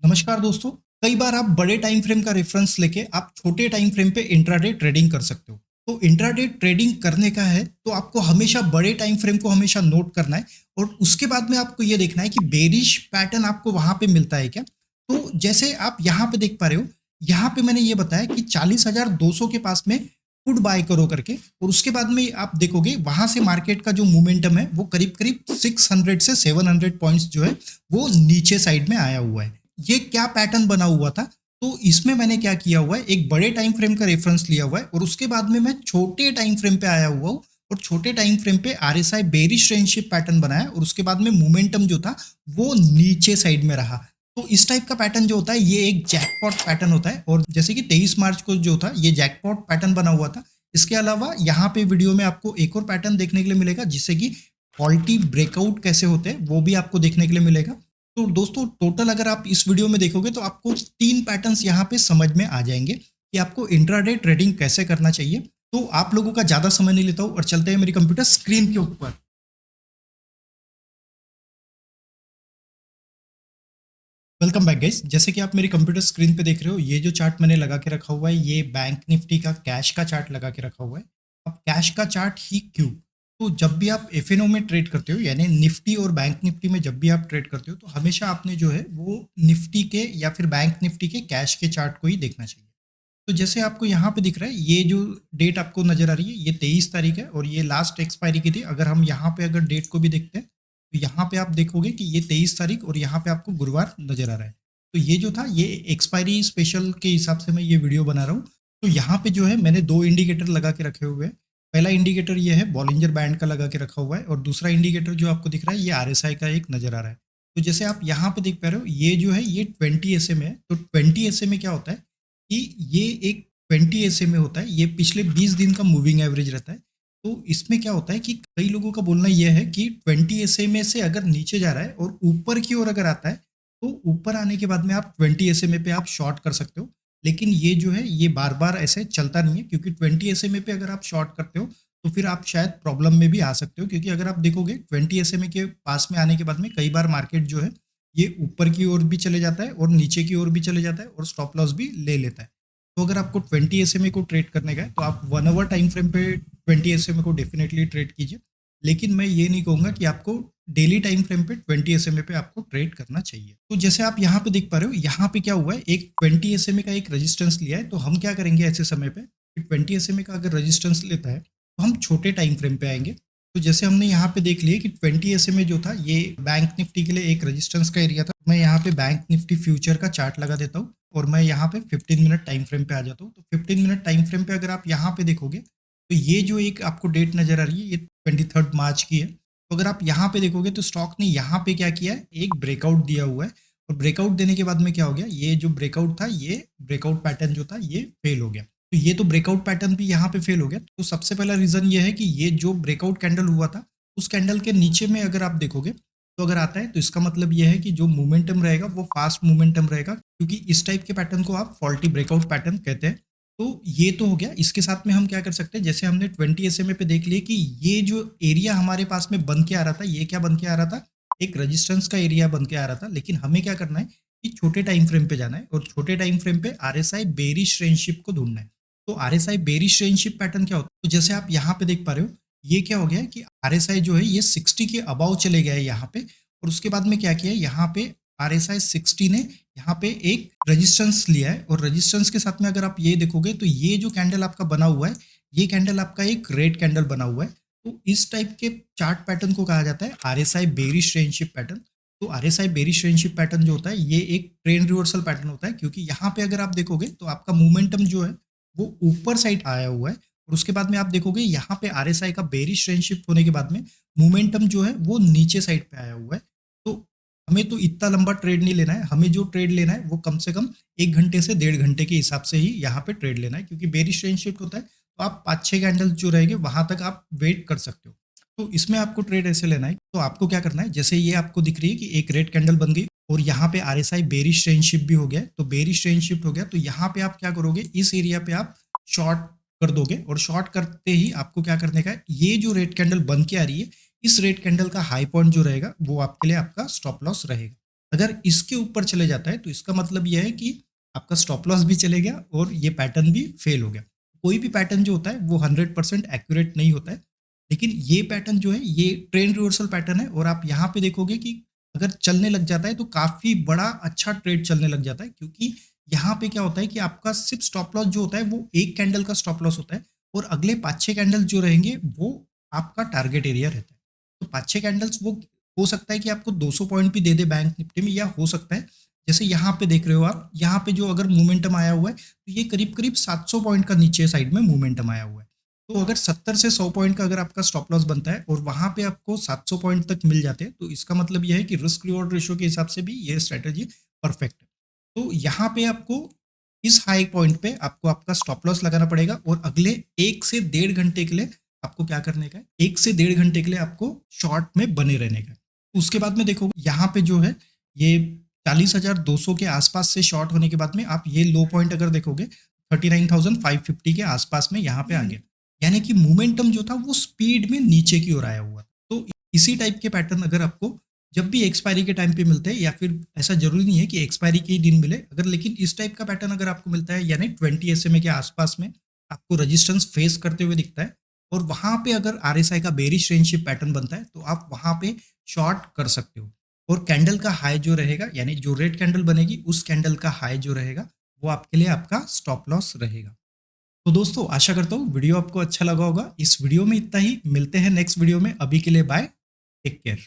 नमस्कार दोस्तों। कई बार आप बड़े टाइम फ्रेम का रेफरेंस लेके आप छोटे टाइम फ्रेम पे इंट्राडे ट्रेडिंग कर सकते हो। तो इंट्राडे ट्रेडिंग करने का है तो आपको हमेशा बड़े टाइम फ्रेम को हमेशा नोट करना है और उसके बाद में आपको ये देखना है कि बेरिश पैटर्न आपको वहां पे मिलता है क्या। तो जैसे आप यहाँ पे देख पा रहे हो, यहाँ पे मैंने ये बताया कि 40,200 के पास में फुट बाय करो करके, और उसके बाद में आप देखोगे वहां से मार्केट का जो मोमेंटम है वो करीब करीब 600 से 700 पॉइंट्स जो है वो नीचे साइड में आया हुआ है। ये क्या पैटर्न बना हुआ था, तो इसमें मैंने क्या किया हुआ है, एक बड़े टाइम फ्रेम का रेफरेंस लिया हुआ है और उसके बाद में मैं छोटे टाइम फ्रेम पे आया हुआ हूँ और छोटे टाइम फ्रेम पे आरएसआई बेरिश फ्रेंडशिप पैटर्न बनाया और उसके बाद में मोमेंटम जो था वो नीचे साइड में रहा। तो इस टाइप का पैटर्न जो होता है ये एक जैकपॉट पैटर्न होता है, और जैसे कि 23 मार्च को जो था ये जैकपॉट पैटर्न बना हुआ था। इसके अलावा यहाँ पे वीडियो में आपको एक और पैटर्न देखने के लिए मिलेगा जिससे कि फॉल्टी ब्रेकआउट कैसे होते हैं वो भी आपको देखने के लिए मिलेगा। तो दोस्तों टोटल अगर आप इस वीडियो में देखोगे तो आपको 3 पैटर्न्स यहाँ पे समझ में आ जाएंगे कि आपको इंट्राडे ट्रेडिंग कैसे करना चाहिए। तो आप लोगों का ज़्यादा समय नहीं लेता हूँ और चलते हैं मेरी कंप्यूटर स्क्रीन के ऊपर। Welcome back guys. जैसे कि आप मेरी कंप्यूटर स्क्रीन पे देख रहे हो, ये जो चार्ट मैंने लगा के रखा हुआ है ये बैंक निफ्टी का कैश का चार्ट लगा के रखा हुआ है। अब कैश का चार्ट ही क्यों? तो जब भी आप एफएनओ में ट्रेड करते हो यानी निफ्टी और बैंक निफ्टी में जब भी आप ट्रेड करते हो तो हमेशा आपने जो है वो निफ्टी के या फिर बैंक निफ्टी के कैश के चार्ट को ही देखना चाहिए। तो जैसे आपको यहाँ पे दिख रहा है ये जो डेट आपको नजर आ रही है ये 23 तारीख है और ये लास्ट एक्सपायरी की थी। अगर हम यहाँ पे अगर डेट को भी देखते हैं तो यहाँ पे आप देखोगे कि ये 23 तारीख और यहाँ पे आपको गुरुवार नजर आ रहा है। तो ये जो था ये एक्सपायरी स्पेशल के हिसाब से मैं ये वीडियो बना रहा हूँ। तो यहाँ पे जो है मैंने दो इंडिकेटर लगा के रखे हुए हैं। पहला इंडिकेटर ये है बॉलिंजर बैंड का लगा के रखा हुआ है और दूसरा इंडिकेटर जो आपको दिख रहा है ये आरएसआई का एक नजर आ रहा है। तो जैसे आप यहाँ पे देख पा रहे हो ये जो है ये 20 SMA है। तो 20 SMA क्या होता है कि ये एक 20 SMA होता है, ये पिछले 20 दिन का मूविंग एवरेज रहता है। तो इसमें क्या होता है कि कई लोगों का बोलना यह है कि 20 SMA से अगर नीचे जा रहा है और ऊपर की ओर अगर आता है तो ऊपर आने के बाद में आप 20 SMA पे आप शॉर्ट कर सकते हो। लेकिन ये जो है ये बार बार ऐसे चलता नहीं है, क्योंकि 20 SMA पे अगर आप शॉर्ट करते हो तो फिर आप शायद प्रॉब्लम में भी आ सकते हो, क्योंकि अगर आप देखोगे 20 SMA के पास में आने के बाद में कई बार मार्केट जो है ये ऊपर की ओर भी चले जाता है और नीचे की ओर भी चले जाता है और स्टॉप लॉस भी ले लेता है। तो अगर आपको 20 SMA को ट्रेड करने का है तो आप 1 आवर टाइम फ्रेम पे 20 SMA को डेफिनेटली ट्रेड कीजिए। लेकिन मैं ये नहीं कहूँगा कि आपको डेली टाइम फ्रेम पे 20 SMA पे आपको ट्रेड करना चाहिए। तो जैसे आप यहाँ पे देख पा रहे हो यहाँ पे क्या हुआ है, एक 20 SMA का एक रेजिस्टेंस लिया है। तो हम क्या करेंगे ऐसे समय पे, 20 SMA का अगर रेजिस्टेंस लेता है तो हम छोटे टाइम फ्रेम पे आएंगे। तो जैसे हमने यहाँ पे देख लिया कि 20 SMA जो था ये बैंक निफ्टी के लिए एक रेजिस्टेंस का एरिया था। मैं यहाँ पे बैंक निफ्टी फ्यूचर का चार्ट लगा देता हूँ और मैं यहाँ पे 15 मिनट टाइम फ्रेम पे आ जाता हूँ। तो 15 मिनट टाइम फ्रेम पे अगर आप यहाँ पे देखोगे तो ये जो एक आपको डेट नजर आ रही है ये 23 मार्च की है। तो अगर आप यहाँ पे देखोगे तो स्टॉक ने यहाँ पे क्या किया है, एक ब्रेकआउट दिया हुआ है और ब्रेकआउट देने के बाद में क्या हो गया, ये जो ब्रेकआउट था ये ब्रेकआउट पैटर्न जो था ये फेल हो गया। तो ये तो ब्रेकआउट पैटर्न भी यहाँ पे फेल हो गया। तो सबसे पहला रीजन ये है कि ये जो ब्रेकआउट कैंडल हुआ था उस कैंडल के नीचे में अगर आप देखोगे तो अगर आता है तो इसका मतलब ये है कि जो मोमेंटम रहेगा वो फास्ट मोमेंटम रहेगा, क्योंकि इस टाइप के पैटर्न को आप फॉल्टी ब्रेकआउट पैटर्न कहते हैं। तो ये तो हो गया। इसके साथ में हम क्या कर सकते हैं, जैसे हमने 20 SMA पे देख लिया कि ये जो एरिया हमारे पास में बन के आ रहा था ये क्या बन के आ रहा था, एक रेजिस्टेंस का एरिया बन के आ रहा था। लेकिन हमें क्या करना है कि छोटे टाइम फ्रेम पे जाना है और छोटे टाइम फ्रेम पे आरएसआई बेरिश फ्रेंडशिप को ढूंढना है। तो आरएसआई बेरिश फ्रेंडशिप पैटर्न क्या होता है, तो जैसे आप यहाँ पे देख पा रहे हो ये क्या हो गया है कि आरएसआई जो है ये 60 के अबाव चले गया है यहाँ पे, और उसके बाद में क्या किया है यहाँ पे आरएसआई 60 ने यहाँ पे एक रेजिस्टेंस लिया है और रेजिस्टेंस के साथ में अगर आप ये देखोगे तो ये जो कैंडल आपका बना हुआ है ये कैंडल आपका एक रेड कैंडल बना हुआ है। तो इस टाइप के चार्ट पैटर्न को कहा जाता है आरएसआई बेरिश फ्रेंडशिप पैटर्न। तो आरएसआई बेरिश फ्रेंडशिप पैटर्न जो होता है ये एक ट्रेंड रिवर्सल पैटर्न होता है, क्योंकि यहाँ पे अगर आप देखोगे तो आपका मोमेंटम जो है वो ऊपर साइड आया हुआ है और उसके बाद में आप देखोगे यहाँ पे आरएसआई का बेरिश फ्रेंडशिप होने के बाद में मोमेंटम जो है वो नीचे साइड पे आया हुआ है। तो हमें तो इतना लंबा ट्रेड नहीं लेना है, हमें जो ट्रेड लेना है वो कम से कम 1 घंटे से 1.5 घंटे के हिसाब से ही यहाँ पे ट्रेड लेना है, क्योंकि बेरिश रेंज शिफ्ट होता है तो आप 5-6 कैंडल जो रहेंगे वहां तक आप वेट कर सकते हो। तो इसमें आपको ट्रेड ऐसे लेना है। तो आपको क्या करना है, जैसे ये आपको दिख रही है कि एक रेड कैंडल बन गई और यहाँ पे आरएसआई बेरिश रेंज शिफ्ट भी हो गया है। तो बेरिश रेंज शिफ्ट हो गया तो यहाँ पे आप क्या करोगे, इस एरिया पे आप शॉर्ट कर दोगे और शॉर्ट करते ही आपको क्या करने का है, ये जो रेड कैंडल बन के आ रही है इस रेड कैंडल का हाई पॉइंट जो रहेगा वो आपके लिए आपका स्टॉप लॉस रहेगा। अगर इसके ऊपर चले जाता है तो इसका मतलब ये है कि आपका स्टॉप लॉस भी चले गया और ये पैटर्न भी फेल हो गया। कोई भी पैटर्न जो होता है वो 100% एक्यूरेट नहीं होता है, लेकिन ये पैटर्न जो है ये ट्रेंड रिवर्सल पैटर्न है और आप यहाँ पे देखोगे कि अगर चलने लग जाता है तो काफ़ी बड़ा अच्छा ट्रेड चलने लग जाता है, क्योंकि यहाँ पे क्या होता है कि आपका सिर्फ स्टॉप लॉस जो होता है वो एक कैंडल का स्टॉप लॉस होता है और अगले 5-6 कैंडल जो रहेंगे वो आपका टारगेट एरिया रहता है। तो 5-6 कैंडल्स वो हो सकता है कि आपको 200 पॉइंट भी दे दे बैंक निफ्टी में, या हो सकता है जैसे यहाँ पे देख रहे हो आप, यहाँ पे जो अगर मोमेंटम आया हुआ है तो ये करीब-करीब 700 पॉइंट का नीचे साइड में मोमेंटम आया हुआ है। तो अगर 70 से 100 पॉइंट का अगर आपका स्टॉप लॉस बनता है और वहाँ पे आपको 700 पॉइंट तक मिल जाते हैं, तो इसका मतलब ये है कि रिस्क रिवॉर्ड रेशियो के हिसाब से भी ये स्ट्रैटेजी परफेक्ट है। तो यहाँ पे आपको इस हाई पॉइंट पे आपको आपका स्टॉप लॉस लगाना पड़ेगा और अगले 1 से डेढ़ घंटे के लिए आपको क्या करने का है, 1 से डेढ़ घंटे के लिए आपको शॉर्ट में बने रहने का है। उसके बाद में देखो यहाँ पे जो है ये 40,200 के आसपास से शॉर्ट होने के बाद में आप ये लो पॉइंट अगर देखोगे 39,550 के आसपास में यहाँ पे आ गया। यानी कि मोमेंटम जो था वो स्पीड में नीचे की ओर आया हुआ। तो इसी टाइप के पैटर्न अगर आपको जब भी एक्सपायरी के टाइम पे मिलते हैं, या फिर ऐसा जरूरी नहीं है कि एक्सपायरी के ही दिन मिले, अगर लेकिन इस टाइप का पैटर्न अगर आपको मिलता है यानी 20 SMA के आसपास में आपको रेजिस्टेंस फेस करते हुए दिखता है और वहां पे अगर RSI का बेरिश रेंजशिप पैटर्न बनता है तो आप वहां पे शॉर्ट कर सकते हो। और कैंडल का हाई जो रहेगा यानी जो रेड कैंडल बनेगी उस कैंडल का हाई जो रहेगा वो आपके लिए आपका स्टॉप लॉस रहेगा। तो दोस्तों आशा करता हूँ वीडियो आपको अच्छा लगा होगा। इस वीडियो में इतना ही, मिलते हैं नेक्स्ट वीडियो में। अभी के लिए बाय, टेक केयर।